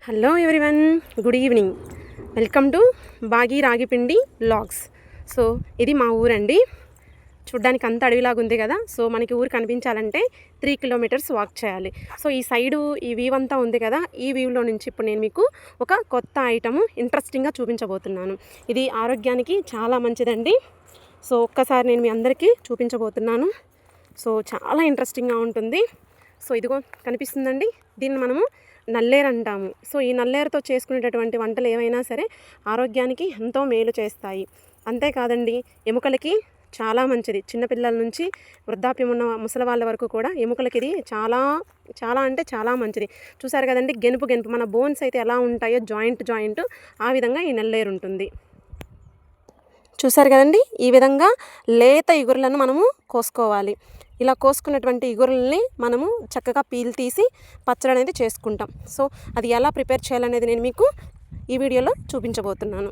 Hello everyone, good evening. Welcome to బాగి రాగిపిండి vlogs. So ఇది మా ఊరండి. చూడ్డానికి అంత అడవిలాగా ఉంది కదా. సో మనకి ఊరు కనిపించాలంటే 3 కిలోమీటర్స్ వాక్ చేయాలి. సో ఈ సైడు ఈ వ్యూ అంతా ఉంది కదా, ఈ వ్యూలో నుంచి ఇప్పుడు నేను మీకు ఒక కొత్త ఐటమ్ ఇంట్రెస్టింగ్గా చూపించబోతున్నాను. ఇది ఆరోగ్యానికి చాలా మంచిదండి. సో ఒక్కసారి నేను మీ అందరికీ చూపించబోతున్నాను. సో చాలా ఇంట్రెస్టింగ్గా ఉంటుంది. సో ఇదిగో కనిపిస్తుందండి, దీన్ని మనము నల్లేరు అంటాము. సో ఈ నల్లేరుతో చేసుకునేటటువంటి వంటలు ఏవైనా సరే ఆరోగ్యానికి ఎంతో మేలు చేస్తాయి. అంతేకాదండి, ఎముకలకి చాలా మంచిది. చిన్నపిల్లల నుంచి వృద్ధాప్యం ఉన్న ముసలి వాళ్ళ వరకు కూడా ఎముకలకి ఇది చాలా చాలా అంటే చాలా మంచిది. చూసారు కదండి, గెనుపు మన బోన్స్ అయితే ఎలా ఉంటాయో జాయింట్ ఆ విధంగా ఈ నల్లేరు ఉంటుంది. చూసారు కదండి, ఈ విధంగా లేత ఇగురులను మనము కోసుకోవాలి. ఇలా కోసుకున్నటువంటి ఇగురుల్ని మనము చక్కగా పీల్ తీసి పచ్చడి అనేది చేసుకుంటాం. సో అది ఎలా ప్రిపేర్ చేయాలనేది నేను మీకు ఈ వీడియోలో చూపించబోతున్నాను.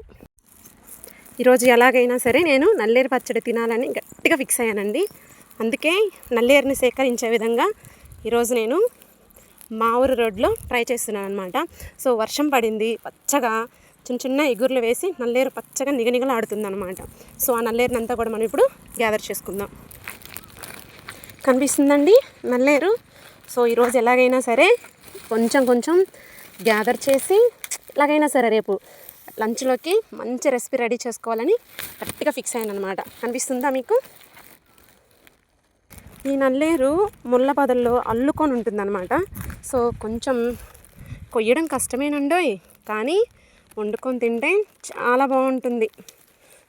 ఈరోజు ఎలాగైనా సరే నేను నల్లేరు పచ్చడి తినాలని గట్టిగా ఫిక్స్ అయ్యానండి. అందుకే నల్లేరుని సేకరించే విధంగా ఈరోజు నేను మా ఊరు రోడ్లో ట్రై చేస్తున్నాను అనమాట. సో వర్షం పడింది, పచ్చగా చిన్న ఇగుర్లు వేసి నల్లేరు పచ్చగా నిగనిగలాడుతుంది అనమాట. సో ఆ నల్లేరునంతా కూడా మనం ఇప్పుడు గ్యాదర్ చేసుకుందాం. కనిపిస్తుందండి నల్లేరు. సో ఈరోజు ఎలాగైనా సరే కొంచెం గ్యాదర్ చేసి ఎలాగైనా సరే రేపు లంచ్లోకి మంచి రెసిపీ రెడీ చేసుకోవాలని గట్టిగా ఫిక్స్ అయ్యాను అనమాట. కనిపిస్తుందా మీకు? ఈ నల్లేరు ముళ్ళ పొదల్లో అల్లుకొని ఉంటుందన్నమాట. సో కొంచెం కొయ్యడం కష్టమేనండోయ్, కానీ వండుకొని తింటే చాలా బాగుంటుంది.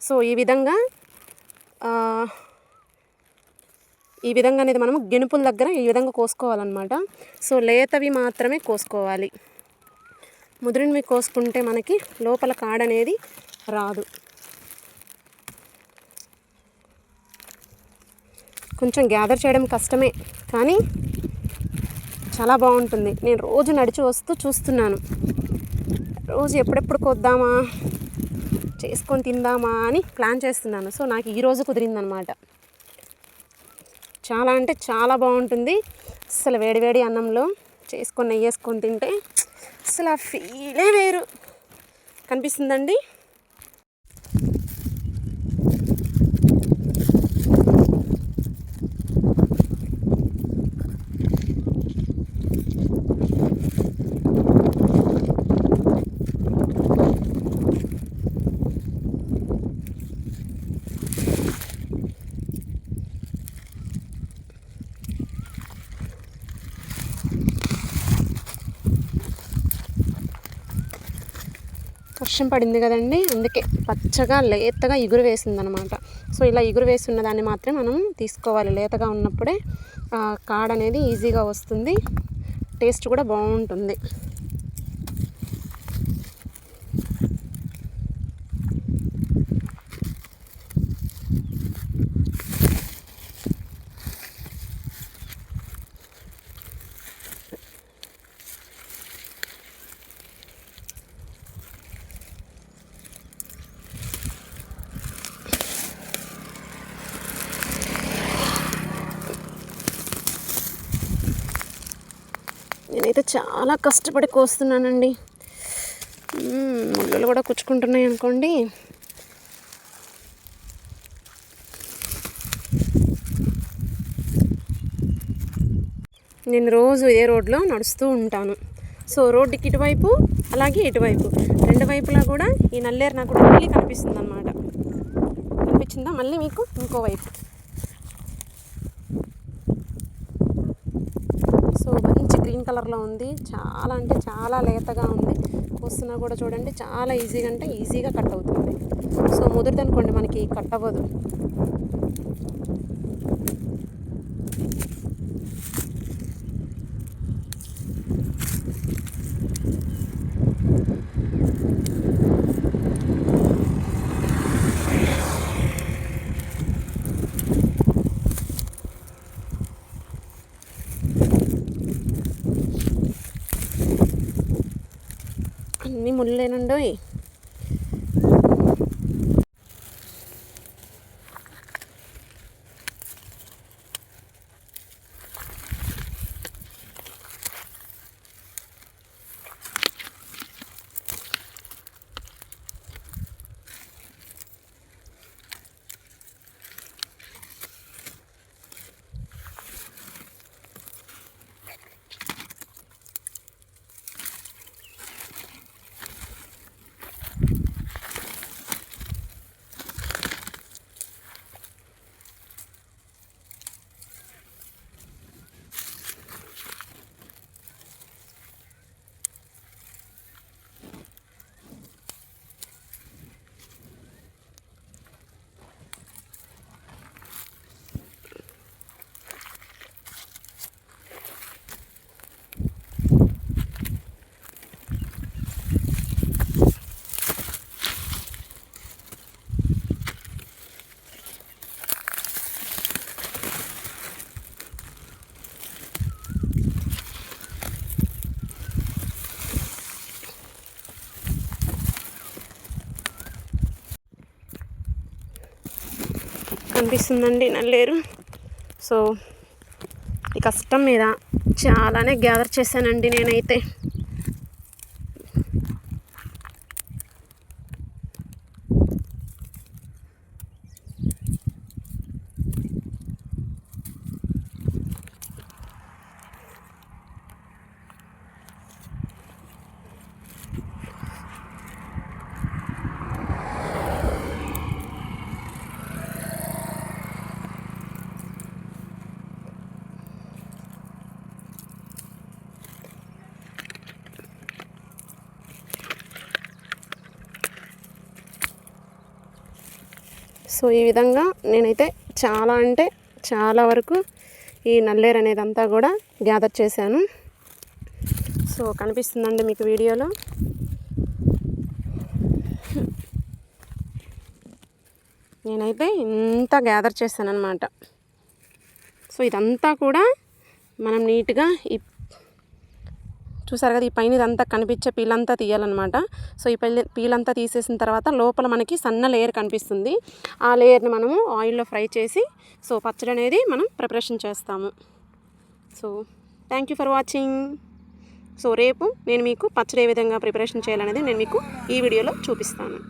సో ఈ విధంగా అనేది మనము గెనుపుల దగ్గర ఈ విధంగా కోసుకోవాలన్నమాట. సో లేతవి మాత్రమే కోసుకోవాలి. ముదిరినవి కోసుకుంటే మనకి లోపల కాడనేది రాదు. కొంచెం గ్యాదర్ చేయడం కష్టమే, కానీ చాలా బాగుంటుంది. నేను రోజు నడిచి వస్తూ చూస్తున్నాను, రోజు ఎప్పుడెప్పుడు కొద్దామా చేసుకొని తిందామా అని ప్లాన్ చేస్తున్నాను. సో నాకు ఈరోజు కుదిరిందనమాట. చాలా అంటే చాలా బాగుంటుంది. అసలు వేడివేడి అన్నంలో చేసుకొని నెయ్యి వేసుకొని తింటే అసలు ఆ ఫీలే వేరు. కనిపిస్తుందండి. వర్షం పడింది కదండి, అందుకే పచ్చగా లేతగా ఇగురు వేసిందనమాట. సో ఇలా ఇగురు వేస్తున్న దాన్ని మాత్రం మనం తీసుకోవాలి. లేతగా ఉన్నప్పుడే కాడ అనేది ఈజీగా వస్తుంది, టేస్ట్ కూడా బాగుంటుంది. నేనైతే చాలా కష్టపడి కోస్తున్నానండి. ముళ్ళలు కూడా కుచ్చుకుంటున్నాయి అనుకోండి. నేను రోజు ఇదే రోడ్లో నడుస్తూ ఉంటాను. సో రోడ్డుకి ఇటువైపు అలాగే ఇటువైపు రెండు వైపులా కూడా ఈ నల్లేరు నాకు డైలీ కనిపిస్తుంది అన్నమాట. కనిపించిందా మళ్ళీ మీకు ఇంకోవైపు? సో మంచి గ్రీన్ కలర్లో ఉంది, చాలా అంటే చాలా లేతగా ఉంది. వస్తున్నా కూడా చూడండి, చాలా ఈజీగా అంటే ఈజీగా కట్ అవుతుంది. సో ముదిరిదనుకోండి మనకి కట్ అవ్వదు. అన్నీ ముళ్ళేనండోయ్. కనిపిస్తుందండి నల్లేరు. సో ఈ కష్టం మీద చాలానే గ్యాదర్ చేశానండి నేనైతే. సో ఈ విధంగా నేనైతే చాలా అంటే చాలా వరకు ఈ నల్లేరు అనేది అంతా కూడా గ్యాదర్ చేశాను. సో కనిపిస్తుందండి మీకు వీడియోలో. నేనైతే ఇంత గ్యాదర్ చేశాను అన్నమాట. సో ఇదంతా కూడా మనం నీట్గా చూసారు కదా, ఈ పైన ఇదంతా కనిపించే పీలంతా తీయాలన్నమాట. సో ఈ పీలంతా తీసేసిన తర్వాత లోపల మనకి సన్న లేయర్ కనిపిస్తుంది. ఆ లేయర్ని మనము ఆయిల్లో ఫ్రై చేసి సో పచ్చడి అనేది మనం ప్రిపరేషన్ చేస్తాము. So thank you for watching. So రేపు నేను మీకు పచ్చడి ఏ విధంగా ప్రిపరేషన్ చేయాలనేది నేను మీకు ఈ వీడియోలో చూపిస్తాను.